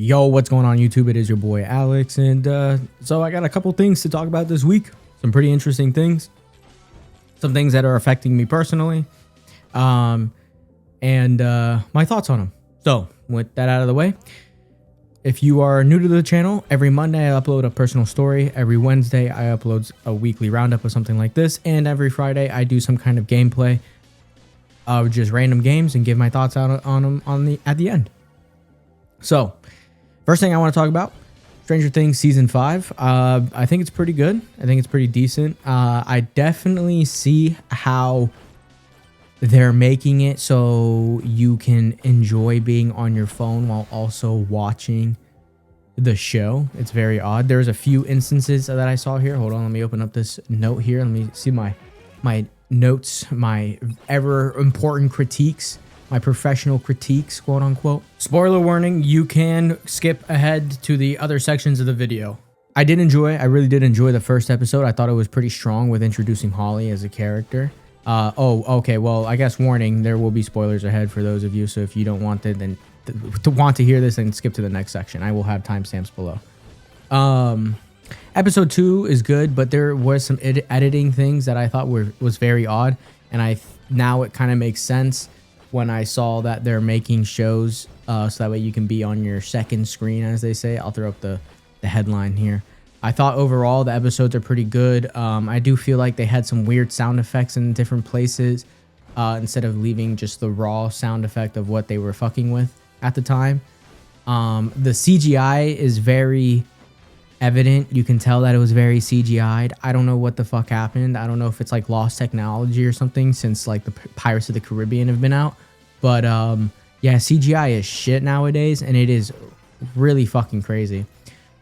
Yo, what's going on YouTube? It is your boy Alex, and so I got a couple things to talk about this week. Some pretty interesting things. Some things that are affecting me personally. And my thoughts on them. So, with that out of the way, if you are new to the channel, every Monday I upload a personal story. Every Wednesday I upload a weekly roundup of something like this. And every Friday I do some kind of gameplay of just random games and give my thoughts out on them at the end. So, first thing I want to talk about, Stranger Things Season 5. I think it's pretty good. I think it's pretty decent. I definitely see how they're making it so you can enjoy being on your phone while also watching the show. It's very odd. There's a few instances that I saw here. Hold on, let me open up this note here. Let me see my notes, my ever important critiques. My professional critiques, quote unquote. Spoiler warning, you can skip ahead to the other sections of the video. I really did enjoy the first episode. I thought it was pretty strong with introducing Holly as a character. Okay, well, I guess warning, there will be spoilers ahead for those of you. So if you don't want it, then want to hear this, then skip to the next section. I will have timestamps below. Episode 2 is good, but there was some editing things that I thought was very odd. And now it kind of makes sense when I saw that they're making shows so that way you can be on your second screen, as they say. I'll throw up the headline here. I thought overall the episodes are pretty good. I do feel like they had some weird sound effects in different places instead of leaving just the raw sound effect of what they were fucking with at the time. The CGI is very evident. You can tell that it was very CGI'd. I don't know what the fuck happened. I don't know if it's like lost technology or something since like the Pirates of the Caribbean have been out. But yeah, CGI is shit nowadays, and it is really fucking crazy.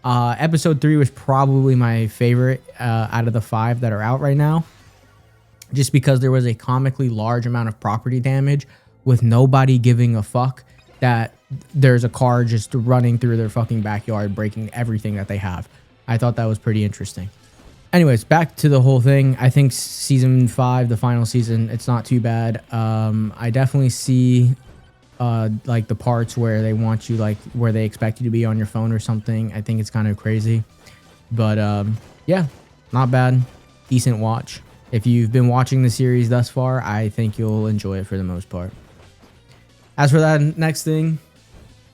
Episode 3 was probably my favorite out of the 5 that are out right now, just because there was a comically large amount of property damage with nobody giving a fuck that there's a car just running through their fucking backyard, breaking everything that they have. I thought that was pretty interesting. Anyways, back to the whole thing. I think season 5, the final season, it's not too bad. I definitely see like the parts where they want you, like where they expect you to be on your phone or something. I think it's kind of crazy, but yeah, not bad. Decent watch. If you've been watching the series thus far, I think you'll enjoy it for the most part. As for that next thing,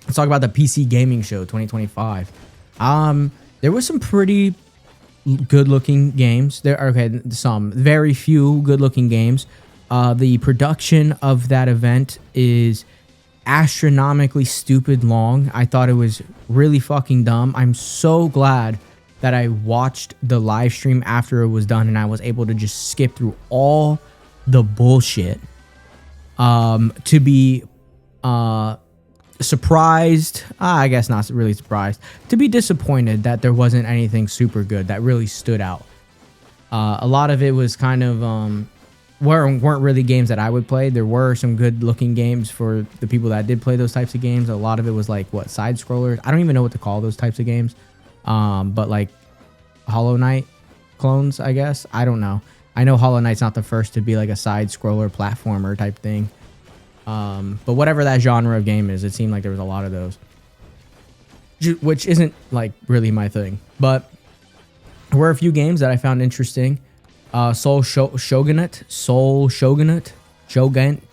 let's talk about the PC Gaming Show 2025. There was some pretty good-looking games. Some very few good-looking games. The production of that event is astronomically stupid long. I thought it was really fucking dumb. I'm so glad that I watched the live stream after it was done and I was able to just skip through all the bullshit to be surprised, I guess not really surprised, to be disappointed that there wasn't anything super good that really stood out. A lot of it was kind of weren't really games that I would play. There were some good looking games for the people that did play those types of games. A lot of it was like side scrollers. I don't even know what to call those types of games, but like Hollow Knight clones, I guess. I don't know. I know Hollow Knight's not the first to be like a side scroller platformer type thing. But whatever that genre of game is, it seemed like there was a lot of those, which isn't like really my thing, but there were a few games that I found interesting. Soul Shogunate,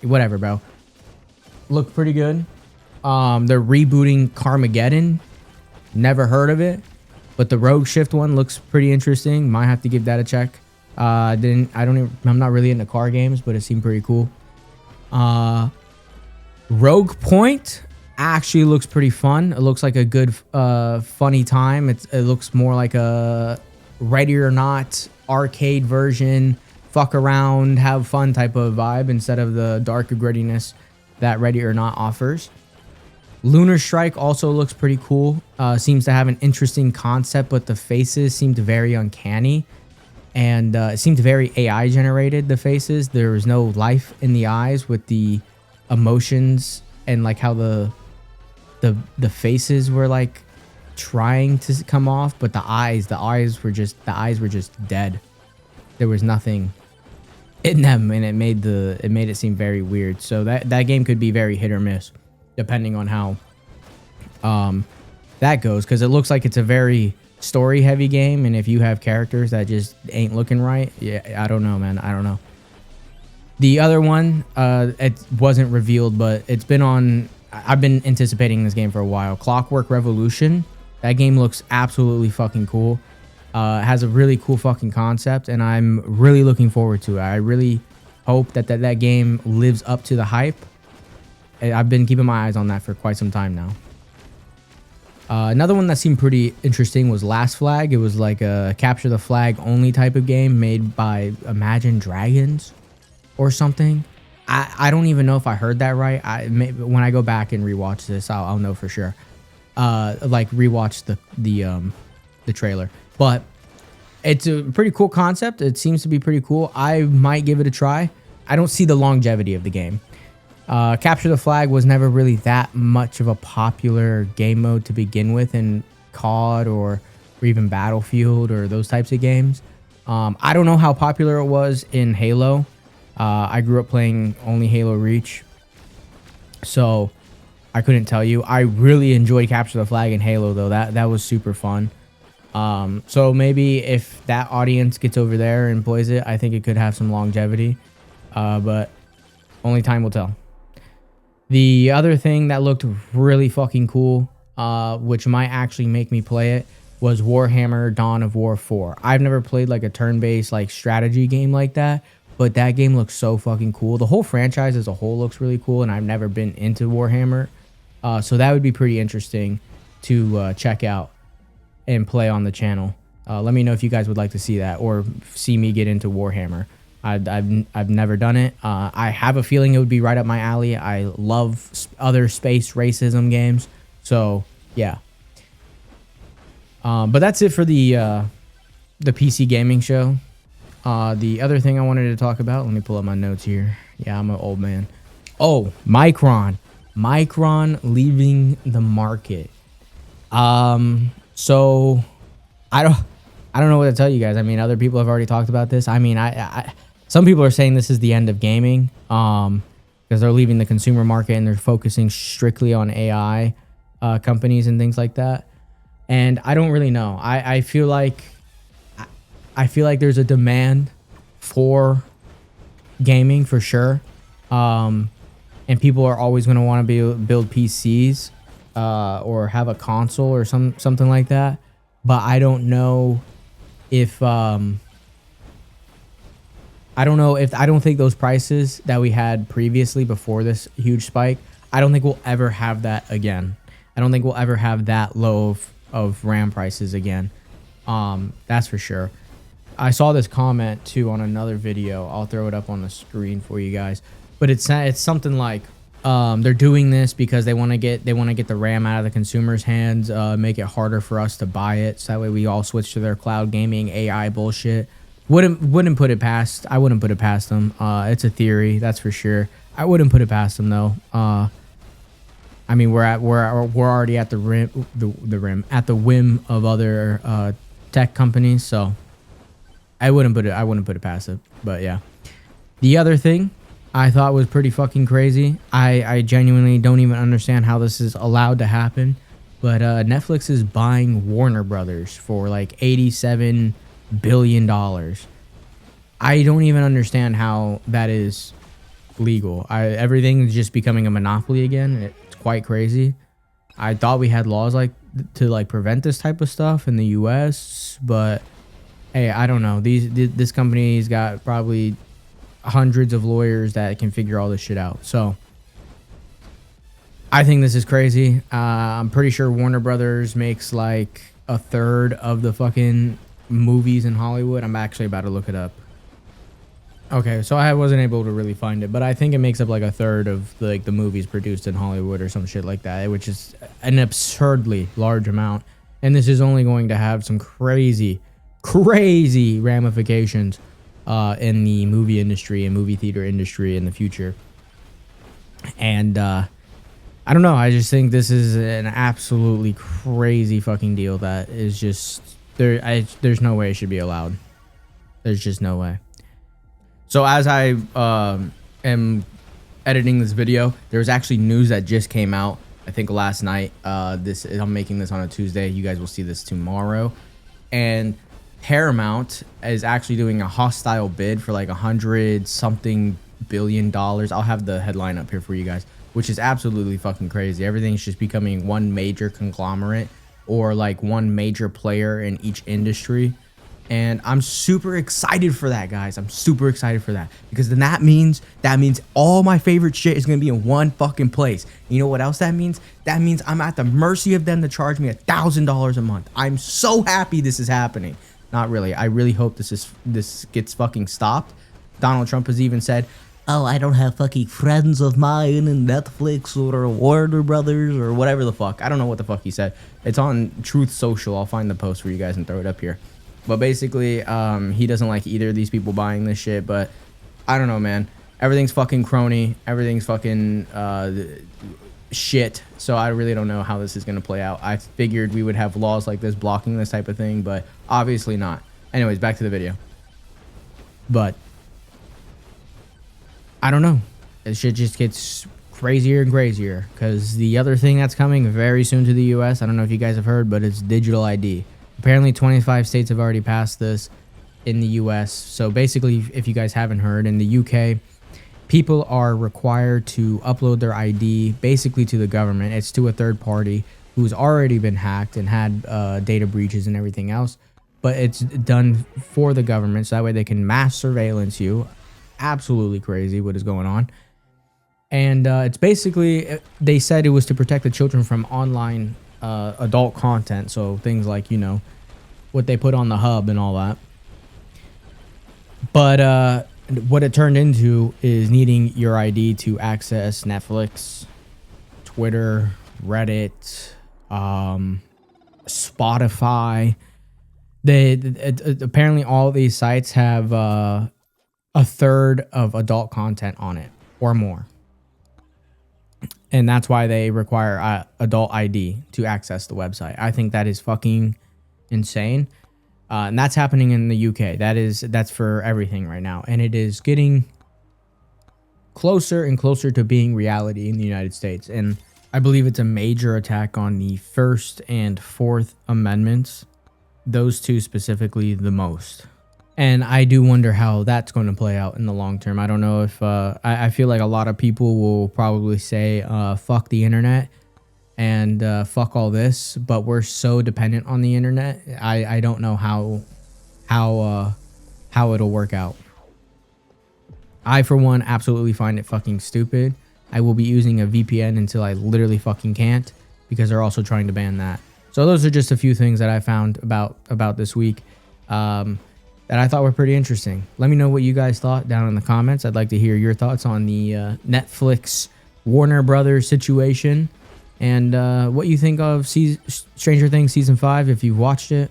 whatever, bro. Looked pretty good. They're rebooting Carmageddon. Never heard of it, but the Rogue Shift one looks pretty interesting. Might have to give that a check. I'm not really into car games, but it seemed pretty cool. Rogue Point actually looks pretty fun. It looks like a good funny time. It looks more like a Ready or Not arcade version, fuck around, have fun type of vibe instead of the darker grittiness that Ready or Not offers. Lunar Strike also looks pretty cool. Seems to have an interesting concept, but the faces seemed very uncanny. And it seemed very AI generated, the faces. There was no life in the eyes with the emotions and like how the faces were like trying to come off, but the eyes were just dead. There was nothing in them, and it made it seem very weird. So that game could be very hit or miss depending on how that goes, because it looks like it's a very story heavy game, and if you have characters that just ain't looking right, yeah, I don't know, man. I don't know. The other one, it wasn't revealed, but it's been on. I've been anticipating this game for a while. Clockwork Revolution. That game looks absolutely fucking cool. It has a really cool fucking concept, and I'm really looking forward to it. I really hope that game lives up to the hype. I've been keeping my eyes on that for quite some time now. Another one that seemed pretty interesting was Last Flag. It was like a capture the flag only type of game made by Imagine Dragons or something. I don't even know if I heard that right. When I go back and rewatch this, I'll know for sure. Like rewatch the trailer. But it's a pretty cool concept. It seems to be pretty cool. I might give it a try. I don't see the longevity of the game. Capture the Flag was never really that much of a popular game mode to begin with in COD or even Battlefield or those types of games. I don't know how popular it was in Halo. I grew up playing only Halo Reach, so I couldn't tell you. I really enjoyed Capture the Flag in Halo, though. That was super fun. So maybe if that audience gets over there and plays it, I think it could have some longevity. But only time will tell. The other thing that looked really fucking cool, which might actually make me play it, was Warhammer Dawn of War 4. I've never played like a turn-based like strategy game like that, but that game looks so fucking cool. The whole franchise as a whole looks really cool, and I've never been into Warhammer. So that would be pretty interesting to check out and play on the channel. Let me know if you guys would like to see that or see me get into Warhammer. I've never done it. I have a feeling it would be right up my alley. I love other space racism games. So yeah. But that's it for the PC gaming show. The other thing I wanted to talk about, let me pull up my notes here. Yeah, I'm an old man. Oh, Micron. Micron leaving the market. So I don't know what to tell you guys. I mean, other people have already talked about this. I mean, some people are saying this is the end of gaming, because they're leaving the consumer market and they're focusing strictly on AI companies and things like that. And I don't really know. I feel like there's a demand for gaming for sure. And people are always going to want to build PCs or have a console or something like that. But I don't know if I don't think those prices that we had previously before this huge spike, I don't think we'll ever have that again. I don't think we'll ever have that low of RAM prices again. That's for sure. I saw this comment too on another video. I'll throw it up on the screen for you guys. But it's something like they're doing this because they want to get the RAM out of the consumer's hands, make it harder for us to buy it, so that way we all switch to their cloud gaming AI bullshit. Wouldn't put it past. I wouldn't put it past them. It's a theory, that's for sure. I wouldn't put it past them though. I mean, we're already at the whim of other tech companies, so I wouldn't put it past it. But yeah, the other thing I thought was pretty fucking crazy. I genuinely don't even understand how this is allowed to happen. But Netflix is buying Warner Brothers for like $87 billion. I don't even understand how that is legal. Everything is just becoming a monopoly again. It's quite crazy. I thought we had laws to prevent this type of stuff in the US, but hey, I don't know. This company's got probably hundreds of lawyers that can figure all this shit out. So I think this is crazy. I'm pretty sure Warner Brothers makes like a third of the fucking movies in Hollywood. I'm actually about to look it up. Okay, so I wasn't able to really find it, but I think it makes up like a third of the movies produced in Hollywood or some shit like that, which is an absurdly large amount. And this is only going to have some crazy ramifications in the movie industry and movie theater industry in the future. And I don't know. I just think this is an absolutely crazy fucking deal that is just there's no way it should be allowed. There's just no way. So as I am editing this video, there's actually news that just came out I think last night. I'm making this on a Tuesday. You guys will see this tomorrow. And Paramount is actually doing a hostile bid for like $100 something billion. I'll have the headline up here for you guys, which is absolutely fucking crazy. Everything's just becoming one major conglomerate or like one major player in each industry. And I'm super excited for that, guys. I'm super excited for that, because then that means all my favorite shit is going to be in one fucking place. You know what else that means? That means I'm at the mercy of them to charge me $1,000 a month. I'm so happy this is happening. Not really. I really hope this gets fucking stopped. Donald Trump has even said, "Oh, I don't have fucking friends of mine in Netflix or Warner Brothers or whatever the fuck." I don't know what the fuck he said. It's on Truth Social. I'll find the post for you guys and throw it up here. But basically, he doesn't like either of these people buying this shit. But I don't know, man. Everything's fucking crony. Everything's fucking shit. So I really don't know how this is going to play out. I figured we would have laws like this blocking this type of thing, but obviously not. Anyways, back to the video. But I don't know. This shit just gets crazier and crazier, because the other thing that's coming very soon to the US, I don't know if you guys have heard, but it's digital ID. Apparently 25 states have already passed this in the US. So basically, if you guys haven't heard, in the UK, people are required to upload their ID basically to the government. It's to a third party who's already been hacked and had data breaches and everything else. But it's done for the government, so that way they can mass surveillance you. Absolutely crazy what is going on. And it's basically, they said it was to protect the children from online adult content, so things like, you know, what they put on the hub and all that. But what it turned into is needing your ID to access Netflix, Twitter, Reddit, Spotify. Apparently all these sites have a third of adult content on it or more. And that's why they require adult ID to access the website. I think that is fucking insane. And that's happening in the UK. That's for everything right now. And it is getting closer and closer to being reality in the United States. And I believe it's a major attack on the First and Fourth Amendments. Those two specifically the most. And I do wonder how that's going to play out in the long term. I don't know if I feel like a lot of people will probably say fuck the internet and fuck all this, but we're so dependent on the internet. I don't know how it'll work out. I, for one, absolutely find it fucking stupid. I will be using a VPN until I literally fucking can't, because they're also trying to ban that. So those are just a few things that I found about this week. That I thought were pretty interesting. Let me know what you guys thought down in the comments. I'd like to hear your thoughts on the Netflix Warner Brothers situation, and what you think of Stranger Things Season 5 if you've watched it.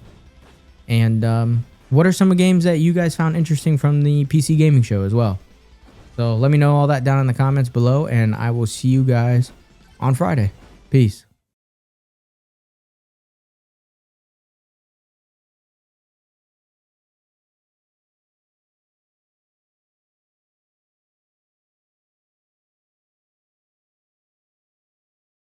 And what are some games that you guys found interesting from the PC gaming show as well. So let me know all that down in the comments below, and I will see you guys on Friday. Peace.